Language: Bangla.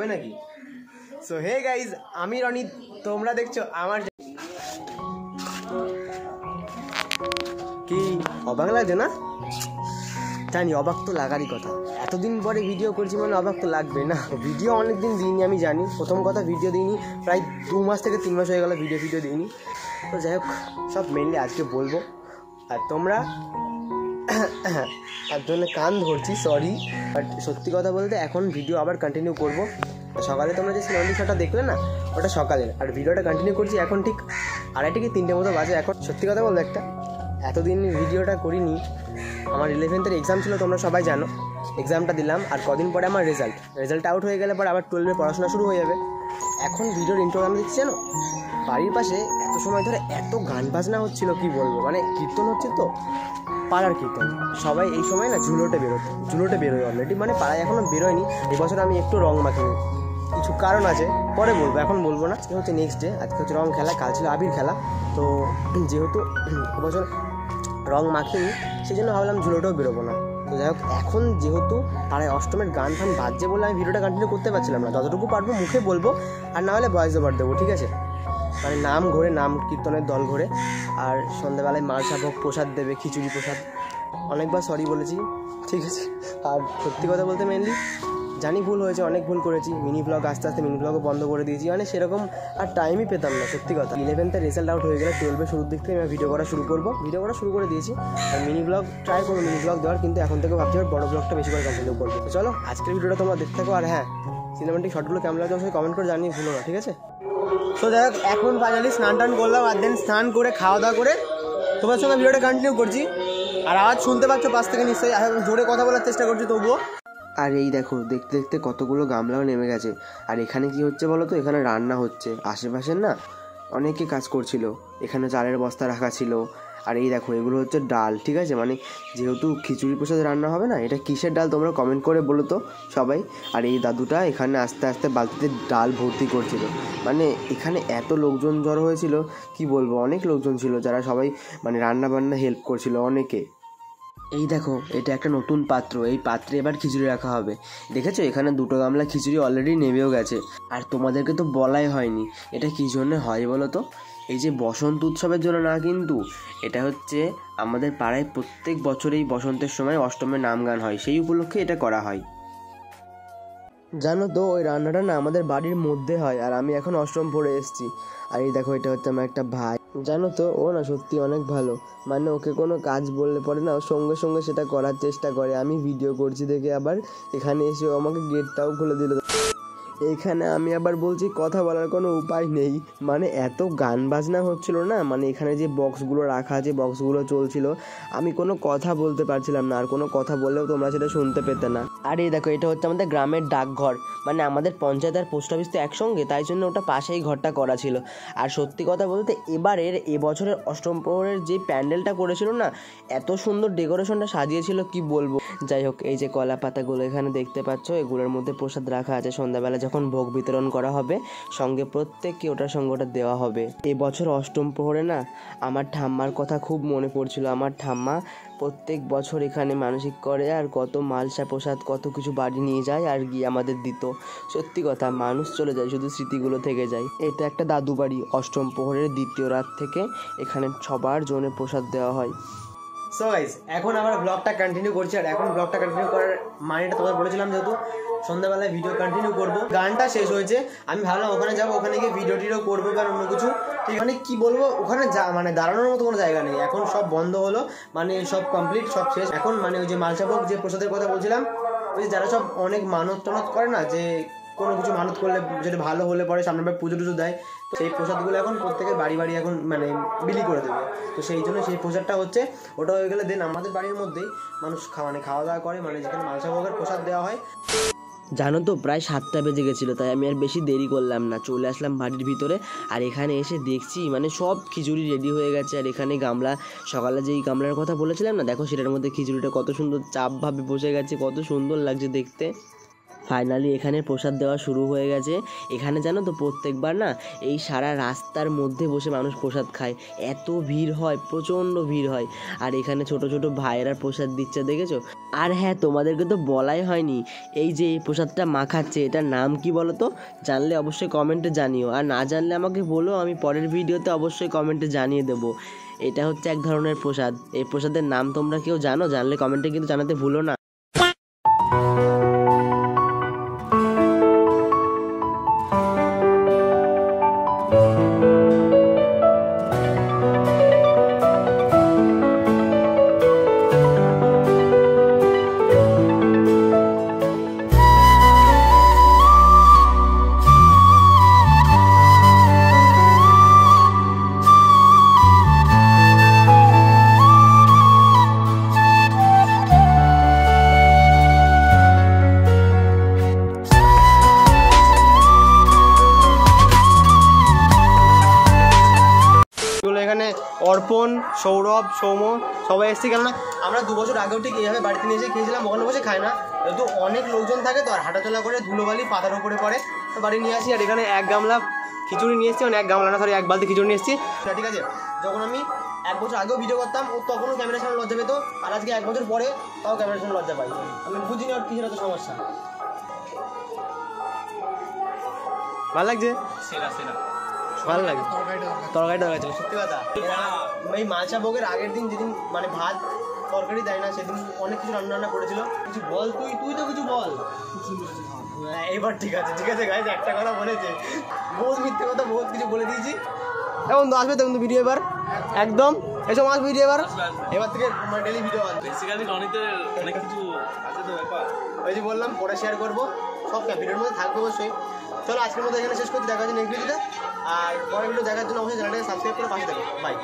হবে নাকি? সো হে গাইজ, আমি রনি, তোমরা দেখছো আমার। কি অবাক লাগছে না? জানি অবাক তো লাগারই কথা, এতদিন পরে ভিডিও করছি মানে অবাক তো লাগবে না। ভিডিও অনেকদিন দিইনি আমি জানি, প্রথম কথা ভিডিও দিইনি প্রায় 2 মাস থেকে 3 মাস হয়ে গেল ভিডিও দিইনি। তো যাই হোক, সব মেনলি আজকে বলবো। আর তোমরা তার জন্য কান ধরছি, সরি। বাট সত্যি কথা বলতে এখন ভিডিও আবার কন্টিনিউ করবো। সকালে তোমরা যে সিনেমাটি শোটা দেখলে না, ওটা সকালের, আর ভিডিওটা কন্টিনিউ করছি এখন ঠিক 2:30 কি 3টে মতো বাজে এখন। সত্যি কথা বলতে এতদিন ভিডিওটা করিনি। আমার 11th এক্সাম ছিল, তোমরা সবাই জানো। এক্সামটা দিলাম, আর কদিন পরে আমার রেজাল্ট আউট হয়ে গেলে পরে আবার 12-এ পড়াশোনা শুরু হয়ে যাবে। এখন ভিডিওর ইন্ট্রো গান দিচ্ছি জানো, বাড়ির পাশে এত সময় ধরে এত গান বাজনা হচ্ছিল, কি বলবো, মানে কীর্তন হচ্ছে তো, পাড়ার কীর্তন। সবাই এই সময় না ঝুলোটে বেরোয় অলরেডি, মানে পাড়ায় এখনও বেরোয়নি। এবছর আমি একটু রং মাখিনি, কিছু কারণ আছে, পরে বলবো, এখন বলবো না। আজকে হচ্ছে নেক্সট ডে, আজকে হচ্ছে রং খেলা, কাল ছিল আবির খেলা। তো যেহেতু এবছর রং মাখিনি, সেই জন্য ভাবলাম ঝুলোটাও বেরোবো না। তো যাই হোক, এখন যেহেতু পাড়ায় অষ্টমের গান ফান বাজছে বলে আমি ভিডিওটা কন্টিনিউ করতে পারছিলাম না। যতটুকু পারবো মুখে বলবো, আর না হলে ভয়েস ওভার দেবো, ঠিক আছে? মানে নাম কীর্তনের দল ঘোরে, আর সন্ধ্যাবেলায় মালসা ভোগ প্রসাদ দেবে, খিচুড়ি প্রসাদ। অনেকবার সরি বলেছি, ঠিক আছে? আর সত্যি কথা বলতে মেনলি জানি ভুল হয়েছে, অনেক ভুল করেছি। মিনি ব্লগ আস্তে মিনি ব্লগও বন্ধ করে দিয়েছি, মানে সেরকম আর টাইমই পেতাম না, সত্যি কথা। 11th রেজাল্ট আউট হয়ে গেলে 12-এর শুরুর দিক থেকে আমি ভিডিও করা শুরু করে দিয়েছি। আর মিনি ব্লগ ট্রাই করবো মিনি ব্লগ দেওয়ার, কিন্তু এখন থেকে ভাবছি আর বড় ব্লগটা বেশি করে কন্টিনিউ করবো। তো চলো আজকের ভিডিওটা তোমরা দেখতে থাকো। আর হ্যাঁ, সিনেমাটিক শর্টগুলো কেমন লাগছে অবশ্যই কমেন্ট করে জানিয়ে ভুলো না, ঠিক আছে? তো যাই হোক, এখন ফাইনালি স্নান টান করলাম, আর দেন স্নান করে খাওয়া দাওয়া করে তোমার সঙ্গে ভিডিওটা কন্টিনিউ করছি। আর আওয়াজ শুনতে পাচ্ছ পাশ থেকে নিশ্চয়ই, জোরে কথা বলার চেষ্টা করছি তবুও। আর এই দেখো, দেখতে দেখতে কতগুলো গামলাও নেমে গেছে। আর এখানে কি হচ্ছে বলো তো, এখানে রান্না হচ্ছে। আশেপাশের না অনেকে কাজ করছিল, এখানে চালের বস্তা রাখা ছিল। আর এই দেখো, এগুলো হচ্ছে ডাল, ঠিক আছে? মানে যেহেতু খিচুড়ি প্রসাদ রান্না হবে না, এটা কিসের ডাল তোমরা কমেন্ট করে বলো তো সবাই। আর এই দাদুটা এখানে আস্তে আস্তে বালতিতে ডাল ভর্তি করছিল। মানে এখানে এত লোকজন জড়ো হয়েছিল, কি বলবো, অনেক লোকজন ছিল যারা সবাই মানে রান্না বান্না হেল্প করছিল অনেকে। এই দেখো, এটা একটা নতুন পাত্র, এই পাত্রে এবার খিচুড়ি রাখা হবে। দেখেছো, এখানে 2টো গামলা খিচুড়ি অলরেডি নেমেও গেছে। আর তোমাদেরকে তো বলাই হয়নি এটা কী জন্য হয় বলো তো। এই যে বসন্ত উৎসবের জন্য না, কিন্তু এটা হচ্ছে আমাদের পাড়ায় প্রত্যেক বছর এই বসন্তের সময় অষ্টমের নাম গান হয়, সেই উপলক্ষে এটা করা হয়। জানো তো, ওই রান্নাটা না আমাদের বাড়ির মধ্যে হয়, আর আমি এখন অষ্টম পড়ে এসেছি। আর এই দেখো, এটা হচ্ছে আমার একটা ভাই। জানো তো, ও না সত্যি অনেক ভালো, মানে ওকে কোনো কাজ বললে পরে না সঙ্গে সঙ্গে সেটা করার চেষ্টা করে। আমি ভিডিও করছি দেখে আবার এখানে এসে আমাকে গেটটাও খুলে দিল। এইখানে আমি আবার বলছি, কথা বলার কোনো উপায় নেই, মানে এত গান বাজনা হচ্ছিল না, মানে এখানে যে বক্সগুলো রাখা আছে, বক্সগুলো চলছিল, আমি কোনো কথা বলতে পারছিলাম না, আর কোনো কথা বললেও তোমরা সেটা শুনতে পেতে না। আর এই দেখো, এটা হচ্ছে আমাদের গ্রামের ডাকঘর, মানে আমাদের পঞ্চায়েত আর পোস্ট অফিস তো একসঙ্গে, তাই জন্য ওটা পাশেই ঘরটা করা ছিল। আর সত্যি কথা বলতে এবছরের অষ্টম প্রহরের যে প্যান্ডেলটা করেছিল না, এত সুন্দর ডেকোরেশনটা সাজিয়েছিল, কি বলবো। যাই হোক, এই যে কলা পাতাগুলো এখানে দেখতে পাচ্ছ, এগুলোর মধ্যে প্রসাদ রাখা আছে। সন্ধ্যাবেলা যখন ভোগ বিতরণ করা হবে, সঙ্গে প্রত্যেককে ওটার সঙ্গে ওটা দেওয়া হবে। এবছর অষ্টম প্রহরে না আমার ঠাম্মার কথা খুব মনে পড়ছিল। আমার ঠাম্মা প্রত্যেক বছর এখানে মানসিক করে, আর কত মালসা প্রসাদ কত কিছু বাড়ি নিয়ে যায় আর গিয়ে আমাদের দিত। সত্যি কথা, মানুষ চলে যায়, শুধু স্মৃতিগুলো থেকে যায়। এটা একটা দাদু বাড়ি, অষ্টম প্রহরের দ্বিতীয় রাত থেকে এখানে সবার জন্য প্রসাদ দেওয়া হয়। সো গাইস, এখন আবার ব্লগটা কন্টিনিউ করছি। আর এখন ব্লগটা কন্টিনিউ করার মানেটা তোমাদের বলেছিলাম, যেহেতু সন্ধ্যাবেলায় ভিডিও কন্টিনিউ করবো, গানটা শেষ হয়েছে, আমি ভাবলাম ওখানে যাবো, ওখানে গিয়ে ভিডিও টিডিও করবো বা অন্য কিছু। ঠিক মানে কি বলবো, ওখানে মানে দাঁড়ানোর মতো কোনো জায়গা নেই, এখন সব বন্ধ হলো, মানে সব কমপ্লিট, সব শেষ। এখন মানে ওই যে মালসাভোগ যে প্রসাদের কথা বলছিলাম, ওই যে যারা সব অনেক মানত টানত করে না, যে কোনো কিছু মানত করলে যেটা ভালো হলে পরে সামনের পুজো টুজো দেয়, তো সেই প্রসাদগুলো এখন প্রত্যেকের বাড়ি বাড়ি এখন মানে বিলি করে দেবে। তো সেই জন্য সেই প্রসাদটা হচ্ছে, ওটা হয়ে গেলে দেন আমাদের বাড়ির মধ্যেই মানুষ খাওয়া দাওয়া করে, মানে যেখানে মালসাভোগের প্রসাদ দেওয়া হয়। জানো তো, প্রায় 7টা বেজে গেছিলো, তাই আমি আর বেশি দেরি করলাম না, চলে আসলাম বাড়ির ভিতরে। আর এখানে এসে দেখছি মানে সব খিচুড়ি রেডি হয়ে গেছে। আর এখানে গামলা, সকালে যেই গামলার কথা বলেছিলাম না, দেখো সেটার মধ্যে খিচুড়িটা কত সুন্দর চাপভাবে বসে গেছে, কত সুন্দর লাগছে দেখতে। ফাইনালি এখানে প্রসাদ দেওয়া শুরু হয়ে গেছে। এখানে জানো তো প্রত্যেকবার না এই সারা রাস্তার মধ্যে বসে মানুষ প্রসাদ খায়, এত ভিড় হয়, প্রচণ্ড ভিড় হয়। আর এখানে ছোট ছোট ভাইয়েরা প্রসাদ দিচ্ছে, দেখেছো? আর হ্যাঁ, তোমাদেরকে তো বলাই হয়নি, এই যে এই প্রসাদটা মাখাচ্ছে এটার নাম কি বলো তো? জানলে অবশ্যই কমেন্টে জানিও, আর না জানলে আমাকে বলো, আমি পরের ভিডিওতে অবশ্যই কমেন্টে জানিয়ে দেবো। এটা হচ্ছে এক ধরনের প্রসাদ। এই প্রসাদের নাম তোমরা কেউ জানো? জানলে কমেন্টে কিন্তু জানাতে ভুলো না। এখানে অর্পণ, সৌরভ, সৌম সবাই এসেছি, কেননা আমরা 2 বছর আগেও ঠিক এইভাবে বাড়িতে নিয়ে এসে খেয়েছিলাম, ওখানে বসে খাই না, যেহেতু অনেক লোকজন থাকে তো আর হাঁটাচলা করে ধুলোবালি পাতার উপরে পড়ে, তো বাড়ি নিয়ে আসি। আর এখানে 1 গামলা খিচুড়ি নিয়ে এসেছি, মানে 1 গামলা না, সরি 1 বালতি খিচুড়ি নিয়ে এসেছি, ঠিক আছে? যখন আমি 1 বছর আগেও ভিডিও করতাম ও তখনও ক্যামেরার সামনে লজ্জা পেতো, আর আজকে 1 বছর পরে তাও ক্যামেরার সামনে লজ্জা পাই। আমি বুঝিনি ওর কিছুটা তো সমস্যা। ভালো লাগছে? ভালো লাগে, তরকারিটা ছিল সত্যি কথা। এই মালসা ভোগের আগের দিন যেদিন মানে ভাত তরকারি দেয় না, সেদিন অনেক কিছু রান্না করেছিল। কিছু বল, তুই তো কিছু বল। এবার ঠিক আছে গাইজ, একটা কথা বলেছে, বহুত মিথ্যে কথা, বহুত কিছু বলে দিয়েছি। এখন তো আসবে তো কিন্তু ভিডিও এবার একদম এসব মাস ভিডিও এবার থেকে মানে ডেলি ভিডিও আসবে। বেসিক্যালি অনেক কিছু আছে তো ব্যাপার, ওই যে বললাম পরে শেয়ার করবো, সব ভিডিওর মধ্যে থাকবে অবশ্যই। চলো আজকের মতো এখানে শেষ করছি, দেখা হচ্ছে নেক্সট ভিডিওতে। আর পরের ভিডিও দেখার জন্য অবশ্যই চ্যানেলটাকে সাবস্ক্রাইব করে পাশে থাকো। বাই।